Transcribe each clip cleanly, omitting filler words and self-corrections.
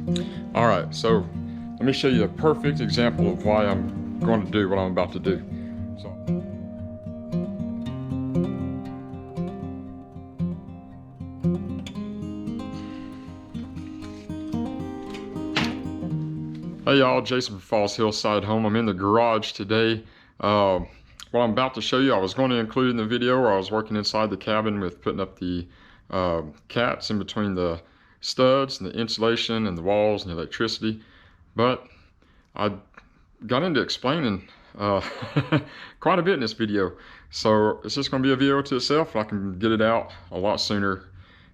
Alright, so let me show you a perfect example of why I'm going to do what I'm about to do. So, hey y'all, Jason from Falls Hillside Home. I'm in the garage today. What I'm about to show you, I was going to include in the video where I was working inside the cabin with putting up the cats in between the studs and the insulation and the walls and the electricity. But I got into explaining quite a bit in this video. So it's just going to be a video to itself. I can get it out a lot sooner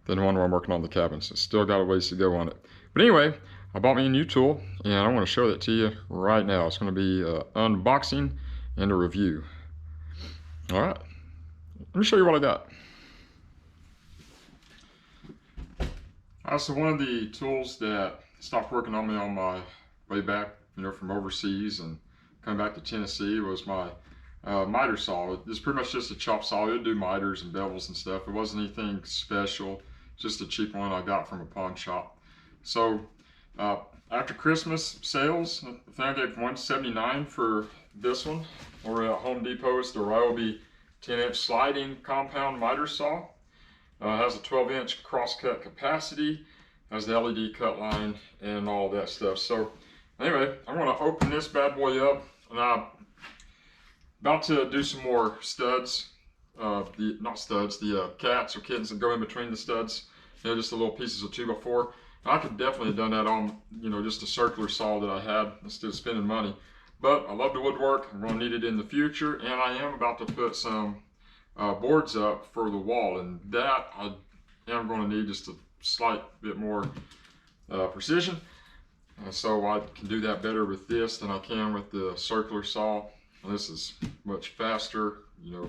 than the one where I'm working on the cabin. So still got a ways to go on it. But anyway, I bought me a new tool and I want to show that to you right now. It's going to be an unboxing and a review. All right, let me show you what I got. So one of the tools that stopped working on me on my way back, from overseas and coming back to Tennessee was my miter saw. It's pretty much just a chop saw. It would do miters and bevels and stuff. It wasn't anything special, just a cheap one I got from a pawn shop. So after Christmas sales, I think I gave $179 for this one. Or at Home Depot, it's the Ryobi 10-inch sliding compound miter saw. Has a 12-inch crosscut capacity, has the LED cut line, and all that stuff. So anyway, I'm going to open this bad boy up, and I'm about to do some more studs. The cats or kittens that go in between the studs. Just the little pieces of 2x4. I could definitely have done that on, just a circular saw that I had instead of spending money. But I love the woodwork. I'm going to need it in the future, and I am about to put some boards up for the wall, and that I am going to need just a slight bit more precision. So I can do that better with this than I can with the circular saw. And this is much faster,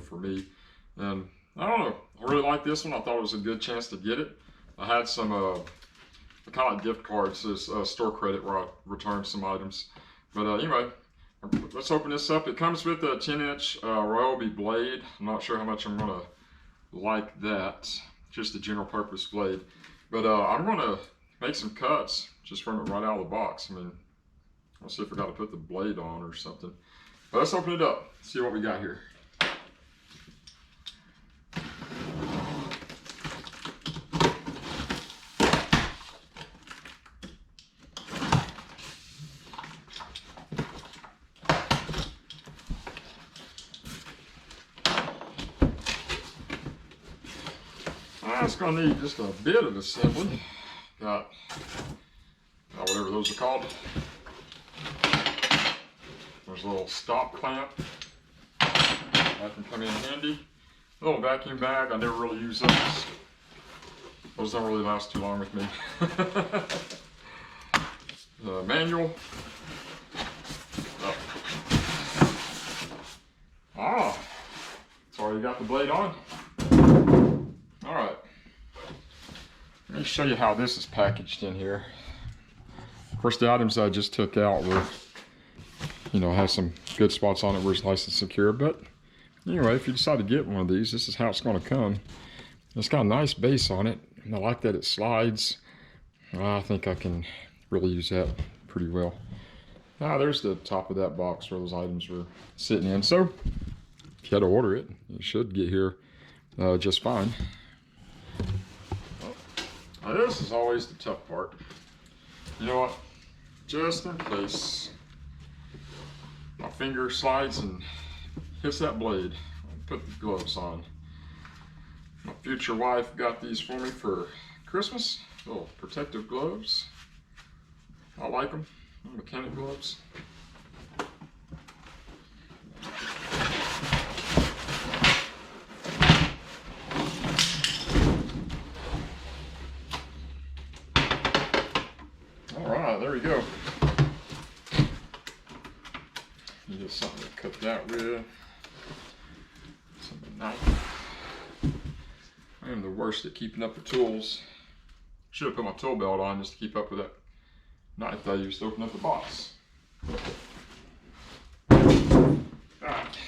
for me. And I don't know, I really like this one. I thought it was a good chance to get it. I had some kind of like gift cards, this store credit where I returned some items. But anyway, let's open this up. It comes with a 10-inch Ryobi blade. I'm not sure how much I'm going to like that. Just a general purpose blade. But I'm going to make some cuts just from it right out of the box. I'll see if I got to put the blade on or something. But let's open it up, see what we got here. It's going to need just a bit of assembly. Got whatever those are called. There's a little stop clamp. That can come in handy. A little vacuum bag. I never really use those. Those don't really last too long with me. The manual. It's already got the blade on. Alright. Let me show you how this is packaged in here. Of course, the items I just took out were, have some good spots on it where it's nice and secure. But anyway, if you decide to get one of these, this is how it's going to come. It's got a nice base on it, and I like that it slides. I think I can really use that pretty well. There's the top of that box where those items were sitting in. So if you had to order it, it should get here just fine. This is always the tough part. You know what? Just in case my finger slides and hits that blade, I'll put the gloves on. My future wife got these for me for Christmas. Little protective gloves. I like them. Mechanic gloves. There we go. You get something to cut that with. Some knife. I am the worst at keeping up with tools. Should have put my tool belt on just to keep up with that knife that I used to open up the box. Alright.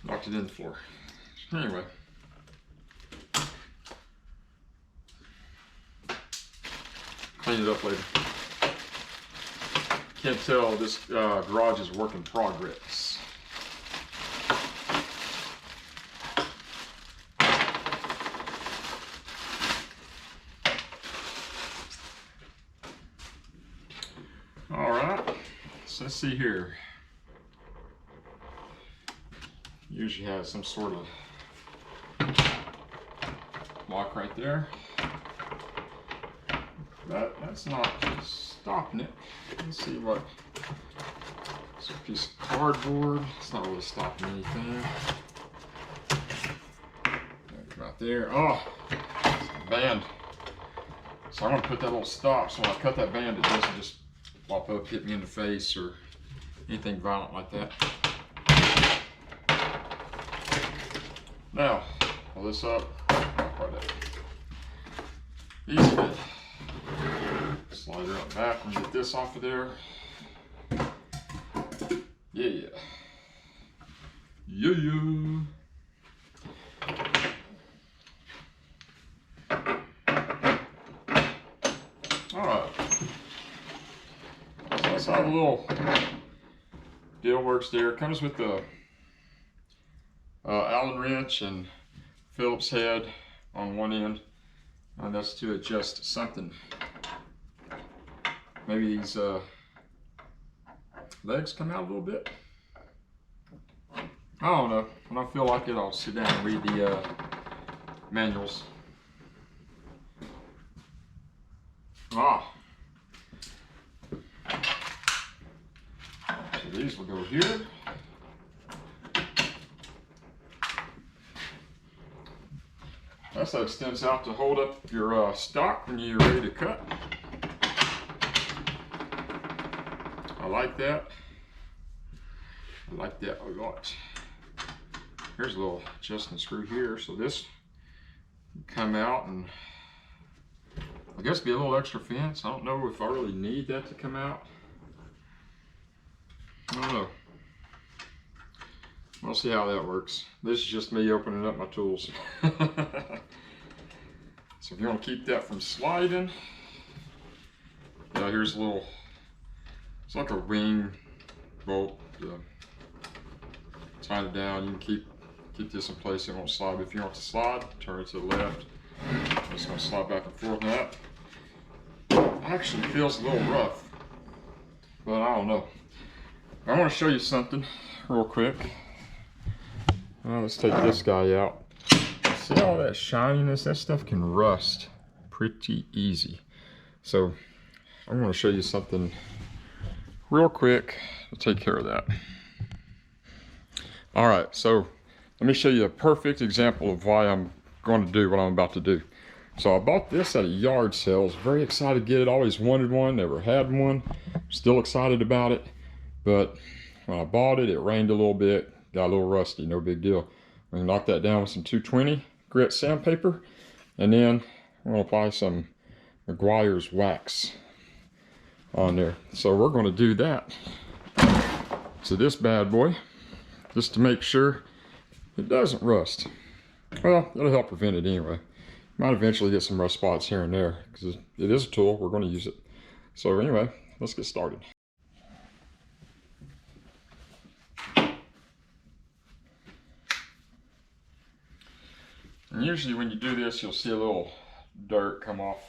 Knocked it in the floor. Anyway. clean it up later. Can't tell this garage is a work in progress. All right, so let's see here. Usually has some sort of lock right there. That's not stopping it. Let's see what. It's a piece of cardboard. It's not really stopping anything. Come out there. Oh, it's the band. So I'm gonna put that little stop. So when I cut that band, it doesn't just pop up, hit me in the face, or anything violent like that. Now, pull this up. Not quite that. Easy bit. Slide her up back and get this off of there. Yeah. Yeah. Alright. So that's how the little deal works there. It comes with the Allen wrench and Phillips head on one end. And that's to adjust something. Maybe these legs come out a little bit. I don't know. When I feel like it, I'll sit down and read the manuals. So these will go here. That extends out to hold up your stock when you're ready to cut. I like that. I like that a lot. Here's a little adjusting screw here, so this can come out and I guess be a little extra fence. I don't know if I really need that to come out. I don't know. We'll see how that works. This is just me opening up my tools. So if you want to keep that from sliding, here's a little, it's like a ring bolt. Tie it down. You can keep this in place. It won't slide. But if you want to slide, turn it to the left. It's going to slide back and forth. Now that actually feels a little rough, but I don't know. I want to show you something real quick. Let's take this guy out. See all that shininess? That stuff can rust pretty easy. So I'm going to show you something real quick to take care of that. All right, so let me show you a perfect example of why I'm going to do what I'm about to do. So I bought this at a yard sale. I was very excited to get it. Always wanted one, never had one. Still excited about it. But when I bought it, it rained a little bit. Got a little rusty, no big deal. I'm gonna knock that down with some 220 grit sandpaper. And then I'm gonna apply some Meguiar's wax on there. So we're gonna do that to this bad boy, just to make sure it doesn't rust. Well, it'll help prevent it anyway. Might eventually get some rust spots here and there, because it is a tool, we're gonna use it. So anyway, let's get started. And usually when you do this, you'll see a little dirt come off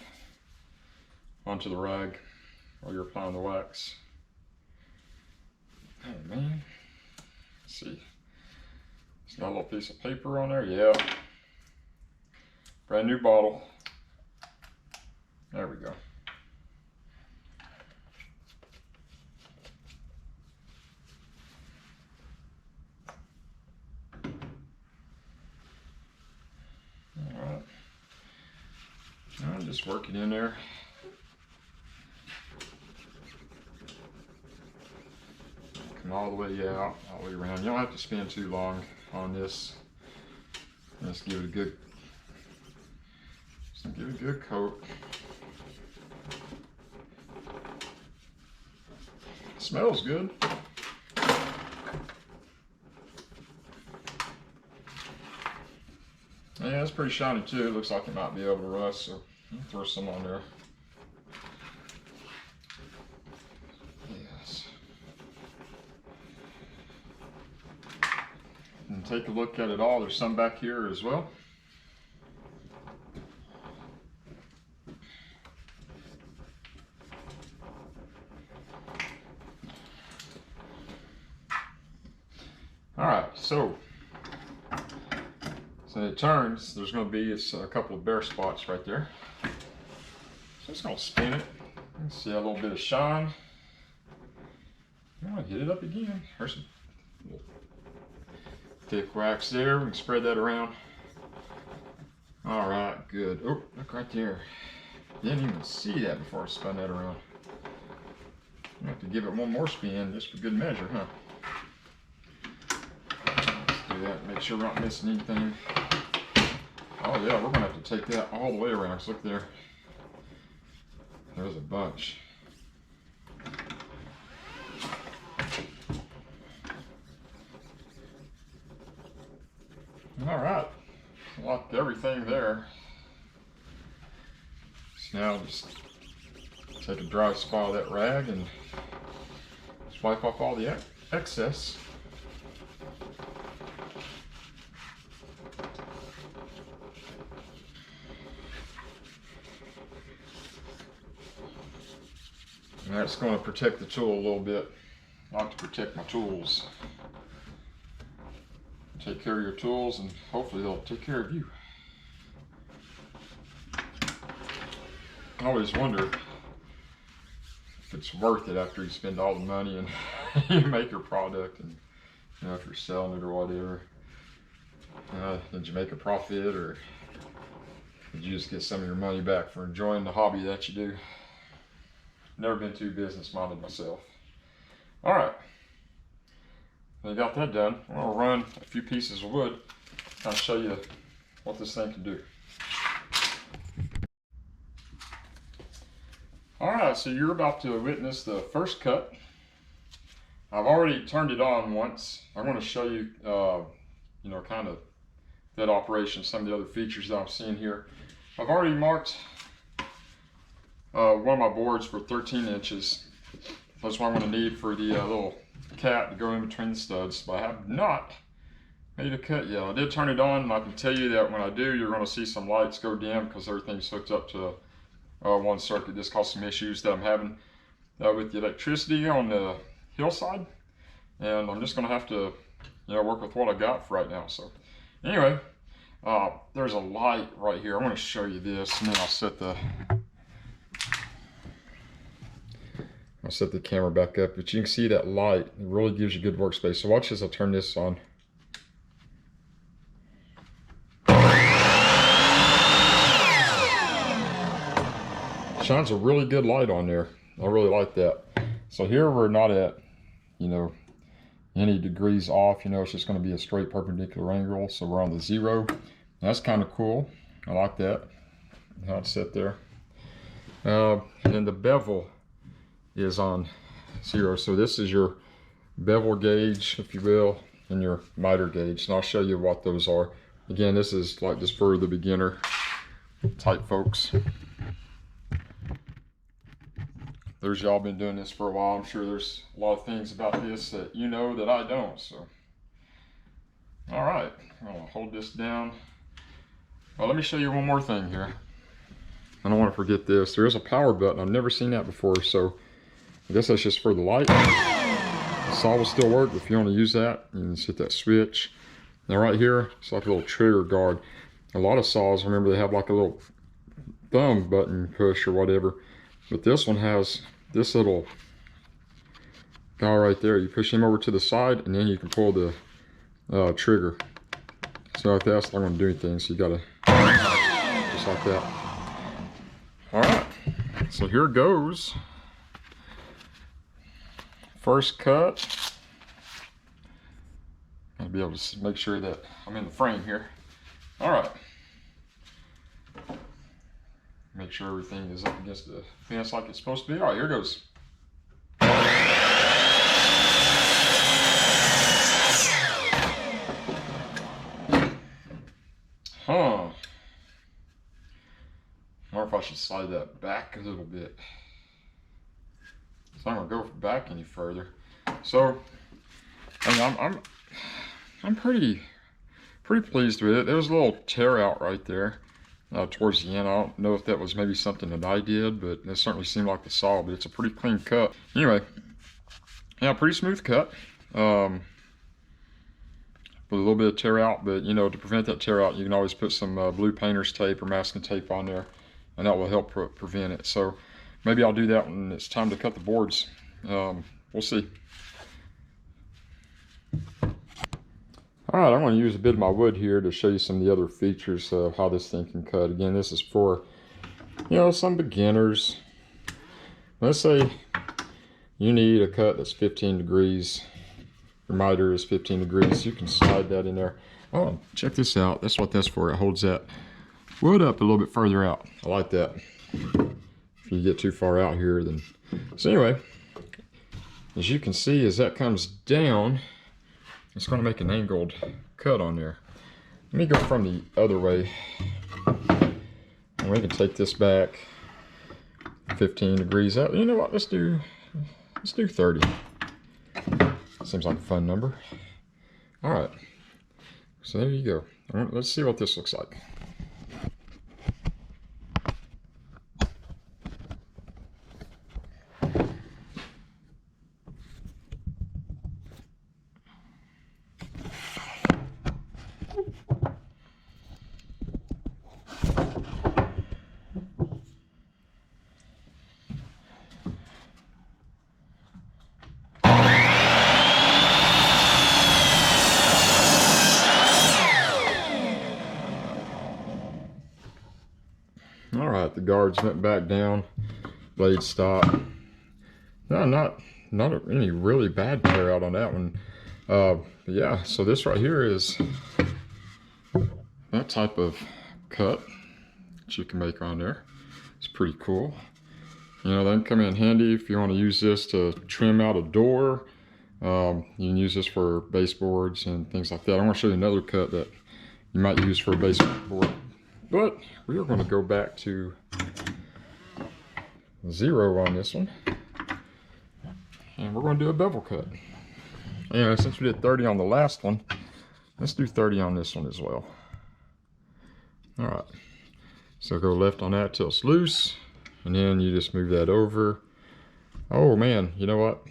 onto the rag while you're applying the wax. Oh man, let's see. It's got a little piece of paper on there, yeah. Brand new bottle. There we go. Alright. I'll just work it in there. Come all the way out, all the way around. You don't have to spend too long on this. Just give it a good coat. It smells good. Yeah, it's pretty shiny too. It looks like it might be able to rust, so I'll throw some on there. take a look at it all. There's some back here as well. All right, so it turns, there's going to be a couple of bare spots right there. So it's going to spin it. You can see a little bit of shine. Oh, hit it up again. There's some thick wax there. We can spread that around. All right, good. Oh, look right there. Didn't even see that before I spun that around. I have to give it one more spin just for good measure, huh? That, make sure we're not missing anything. Oh yeah, we're gonna have to take that all the way around. Cause look there, there's a bunch. All right, locked everything there. So now just take a dry spot of that rag and just wipe off all the excess. And that's going to protect the tool a little bit. I like to protect my tools. Take care of your tools and hopefully they'll take care of you. I always wonder if it's worth it after you spend all the money and you make your product, and you know, if you're selling it or whatever. Did you make a profit, or did you just get some of your money back for enjoying the hobby that you do? Never been too business-minded myself. All right, I got that done. I'll run a few pieces of wood. I'll show you what this thing can do. All right, so you're about to witness the first cut. I've already turned it on once. I want to show you, you know, kind of that operation, some of the other features that I'm seeing here. I've already marked one of my boards for 13 inches. That's what I'm going to need for the little cat to go in between the studs, but I have not made a cut yet. I did turn it on, and I can tell you that when I do, you're going to see some lights go dim because everything's hooked up to one circuit. This caused some issues that I'm having with the electricity on the hillside, and I'm just going to have to, you know, work with what I got for right now. So anyway, there's a light right here. I want to show you this, and then I'll set the camera back up, but you can see that light. It really gives you good workspace. So watch this, I'll turn this on. Shines a really good light on there. I really like that. So here we're not at, you know, any degrees off. You know, it's just going to be a straight perpendicular angle. So we're on the 0. That's kind of cool. I like that. How it's set there. And the bevel is on 0. So this is your bevel gauge, if you will, and your miter gauge. And I'll show you what those are. Again, this is like just for the beginner type folks. There's y'all been doing this for a while. I'm sure there's a lot of things about this that you know that I don't. So, all right, I'll hold this down. Well, let me show you one more thing here. I don't want to forget this. There is a power button. I've never seen that before. So I guess that's just for the light. The saw will still work if you want to use that. You can just hit that switch. Now right here, it's like a little trigger guard. A lot of saws, remember, they have like a little thumb button push or whatever. But this one has this little guy right there. You push him over to the side, and then you can pull the trigger. So like that's not going to do anything. So you got to just like that. All right. So here goes. First cut. I'll be able to make sure that I'm in the frame here. All right. Make sure everything is up against the fence like it's supposed to be. All right, here goes. Huh. I wonder if I should slide that back a little bit. So I'm gonna go back any further. So, I mean, I'm pretty pretty pleased with it. There was a little tear out right there towards the end. I don't know if that was maybe something that I did, but it certainly seemed like the saw, but it's a pretty clean cut. Anyway, yeah, pretty smooth cut. With a little bit of tear out, but you know, to prevent that tear out, you can always put some blue painter's tape or masking tape on there, and that will help prevent it. So maybe I'll do that when it's time to cut the boards. We'll see. Alright, I'm going to use a bit of my wood here to show you some of the other features of how this thing can cut. Again, this is for, you know, some beginners. Let's say you need a cut that's 15 degrees. Your miter is 15 degrees. You can slide that in there. Oh, check this out. That's what that's for. It holds that wood up a little bit further out. I like that. If you get too far out here, then... So anyway, as you can see, as that comes down, it's going to make an angled cut on there. Let me go from the other way. And we can take this back 15 degrees out. You know what? Let's do 30. Seems like a fun number. All right. So there you go. All right, let's see what this looks like. Alright, the guards went back down, blade stopped. No, not any really bad tear out on that one. Yeah, so this right here is that type of cut that you can make on there. It's pretty cool. You know, that can come in handy if you want to use this to trim out a door. You can use this for baseboards and things like that. I want to show you another cut that you might use for a baseboard. But we are going to go back to 0 on this one. And we're going to do a bevel cut. Anyway, since we did 30 on the last one, let's do 30 on this one as well. Alright. So go left on that till it's loose. And then you just move that over. Oh man, you know what?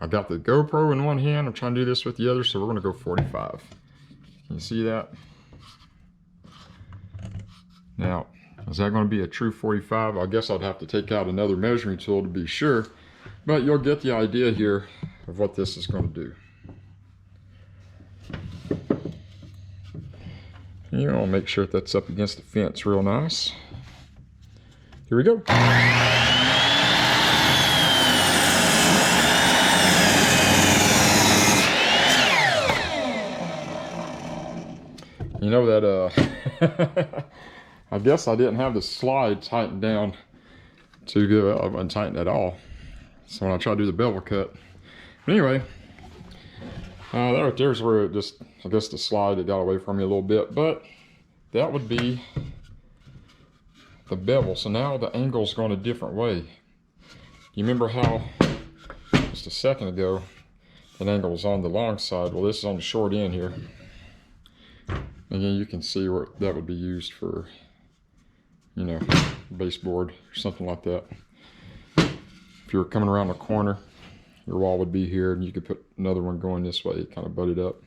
I've got the GoPro in one hand. I'm trying to do this with the other, so we're going to go 45. Can you see that? Now, is that going to be a true 45? I guess I'd have to take out another measuring tool to be sure. But you'll get the idea here of what this is going to do. You know, make sure that's up against the fence real nice. Here we go. You know that, I guess I didn't have the slide tightened down too good. I wasn't tightened at all. So when I try to do the bevel cut. But anyway, that right there's where it just, I guess the slide, it got away from me a little bit. But that would be the bevel. So now the angle's going a different way. You remember how just a second ago that angle was on the long side? Well, this is on the short end here. Again, you can see where that would be used for, you know, baseboard or something like that. If you were coming around the corner, your wall would be here, and you could put another one going this way, kind of butted up.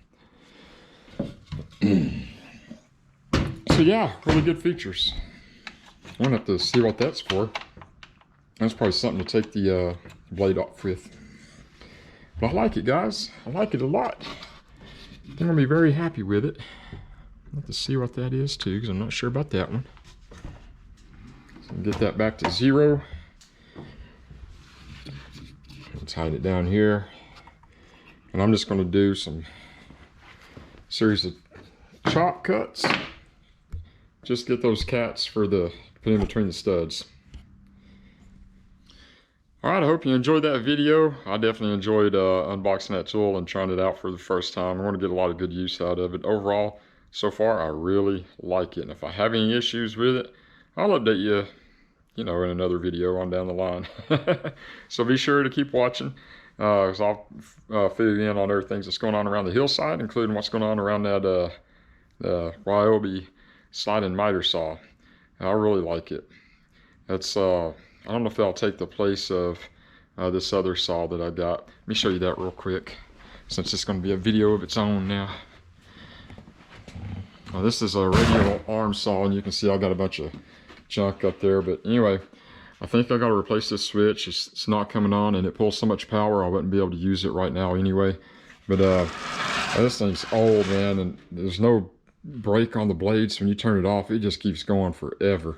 So yeah, really good features. I'm gonna have to see what that's for. That's probably something to take the blade off with. But I like it, guys. I like it a lot. I'm gonna be very happy with it. I'll have to see what that is too, because I'm not sure about that one. So get that back to 0. Let's hide it down here. And I'm just going to do some series of chop cuts. Just get those cats for the put in between the studs. Alright, I hope you enjoyed that video. I definitely enjoyed unboxing that tool and trying it out for the first time. I want to get a lot of good use out of it. Overall, so far, I really like it. And if I have any issues with it, I'll update you, you know, in another video on down the line. So be sure to keep watching. I'll fill you in on everything that's going on around the hillside, including what's going on around that Ryobi sliding miter saw. I really like it. It's I don't know if that'll take the place of this other saw that I got. Let me show you that real quick, since it's going to be a video of its own now. Now, this is a radial arm saw, and you can see I got a bunch of junk up there. But anyway, I think I got to replace this switch. It's not coming on, and it pulls so much power I wouldn't be able to use it right now anyway. But this thing's old, man, and there's no brake on the blades. When you turn it off, it just keeps going forever.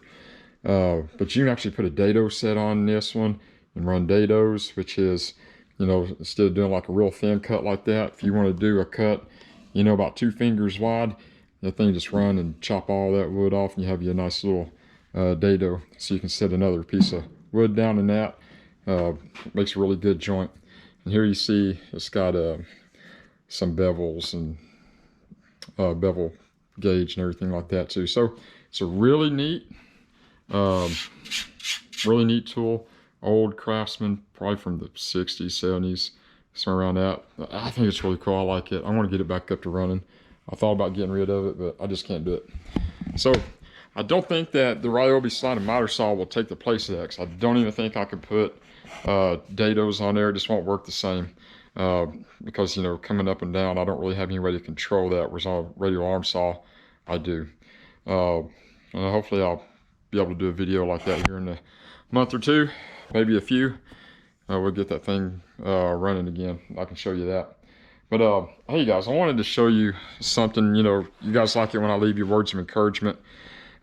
But you can actually put a dado set on this one and run dados, which is, you know, instead of doing like a real thin cut like that, if you want to do a cut, you know, about 2 fingers wide, that thing just run and chop all that wood off, and you have your nice little dado. So you can set another piece of wood down in that. Makes a really good joint. And here you see it's got some bevels and bevel gauge and everything like that too. So it's a really neat tool. Old Craftsman, probably from the 60s, 70s, somewhere around that. I think it's really cool. I like it. I want to get it back up to running. I thought about getting rid of it, but I just can't do it. So I don't think that the Ryobi sliding miter saw will take the place of that, because I don't even think I could put dados on there. It just won't work the same. Because, you know, coming up and down, I don't really have any way to control that, whereas on a radial arm saw, I do. And hopefully I'll be able to do a video like that here in a month or two, maybe a few. We'll get that thing running again. I can show you that. But hey guys, I wanted to show you something. You know, you guys like it when I leave you words of encouragement.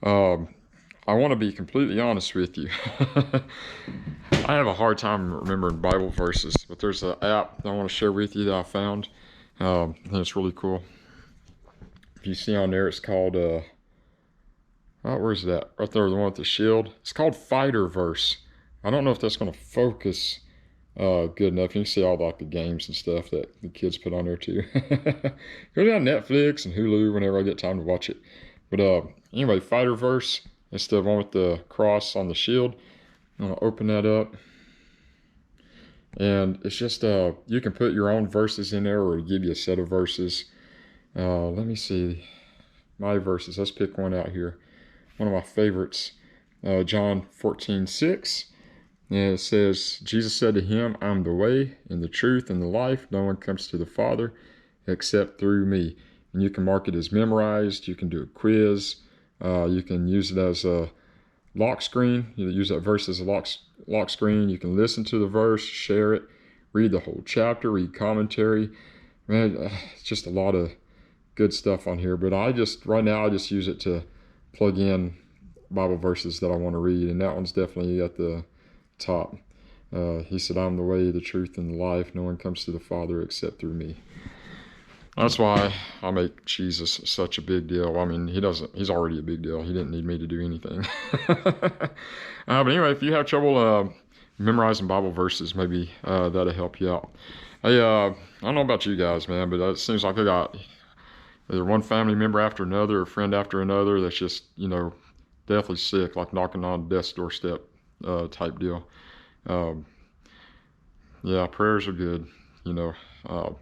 I want to be completely honest with you. I have a hard time remembering Bible verses, but there's an app that I want to share with you that I found. I think it's really cool. If you see on there, it's called, where's that? Right there, the one with the shield. It's called Fighter Verse. I don't know if that's going to focus good enough. You can see all like the games and stuff that the kids put on there too. Go down Netflix and Hulu whenever I get time to watch it. But anyway, Fighter Verse. It's the one with the cross on the shield. I'm gonna open that up, and it's just you can put your own verses in there, or it'll give you a set of verses. Let me see my verses. Let's pick one out here. One of my favorites, John 14:6. And it says, Jesus said to him, I'm the way and the truth and the life. No one comes to the Father except through me. And you can mark it as memorized. You can do a quiz. You can use it as a lock screen. You use that verse as a lock screen. You can listen to the verse, share it, read the whole chapter, read commentary. Man, it's just a lot of good stuff on here. But right now, I just use it to plug in Bible verses that I want to read. And that one's definitely at the top. He said, I'm the way, the truth, and the life. No one comes to the Father except through me. That's why I make Jesus such a big deal. I mean, he's already a big deal. He didn't need me to do anything. But anyway, if you have trouble memorizing Bible verses, maybe that'll help you out. Hey, I don't know about you guys, man, but it seems like I got either one family member after another, or friend after another that's just, you know, deathly sick, like knocking on death's doorstep type deal. Yeah, prayers are good, you know. I'm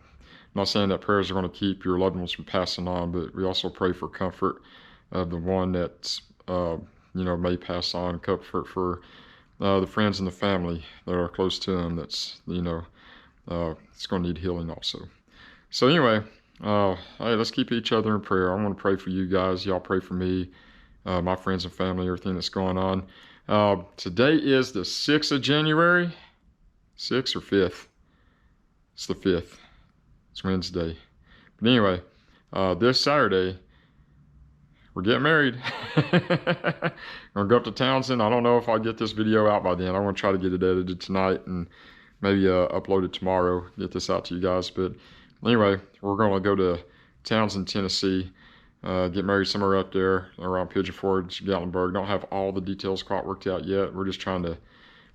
not saying that prayers are going to keep your loved ones from passing on, but we also pray for comfort of the one that's, you know, may pass on, comfort for the friends and the family that are close to them that's, you know, it's going to need healing also. So anyway, hey, let's keep each other in prayer. I want to pray for you guys. Y'all pray for me, my friends and family, everything that's going on. Today is the 6th of January. 6th or 5th? It's the 5th. It's Wednesday. But anyway, this Saturday, we're getting married. I'm going to go up to Townsend. I don't know if I'll get this video out by then. I want to try to get it edited tonight and maybe upload it tomorrow, get this out to you guys. But anyway, we're going to go to Townsend, Tennessee. Get married somewhere up there around Pigeon Forge, Gatlinburg. Don't have all the details quite worked out yet. We're just trying to, you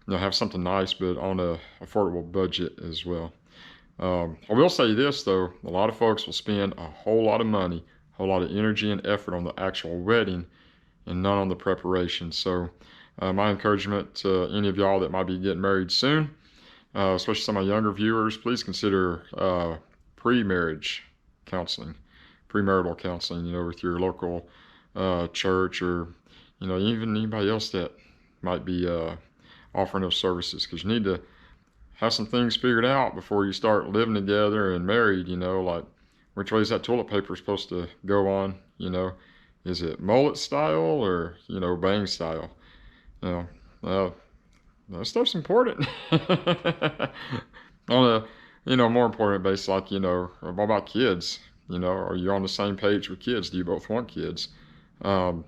know, have something nice, but on a affordable budget as well. I will say this though, a lot of folks will spend a whole lot of money, a whole lot of energy and effort on the actual wedding and none on the preparation. So my encouragement to any of y'all that might be getting married soon, especially some of my younger viewers, please consider pre-marriage counseling. premarital counseling, you know, with your local church, or, you know, even anybody else that might be offering those services, because you need to have some things figured out before you start living together and married, you know, like which way is that toilet paper supposed to go on, you know? Is it mullet style or, you know, bang style? You know, that stuff's important. On a, you know, more important base, like, you know, what about kids? You know, are you on the same page with kids? Do you both want kids? Do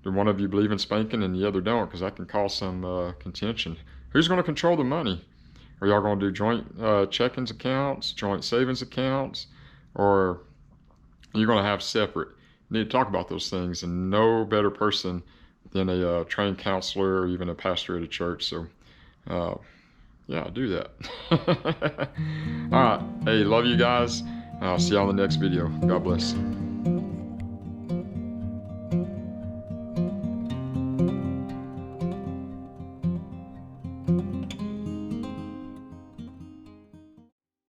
one of you believe in spanking and the other don't? Because that can cause some contention. Who's going to control the money? Are y'all going to do joint checkings accounts, joint savings accounts, or are you going to have separate? You need to talk about those things, and no better person than a trained counselor or even a pastor at a church. So, yeah, do that. All right. Hey, love you guys. I'll see you on the next video. God bless.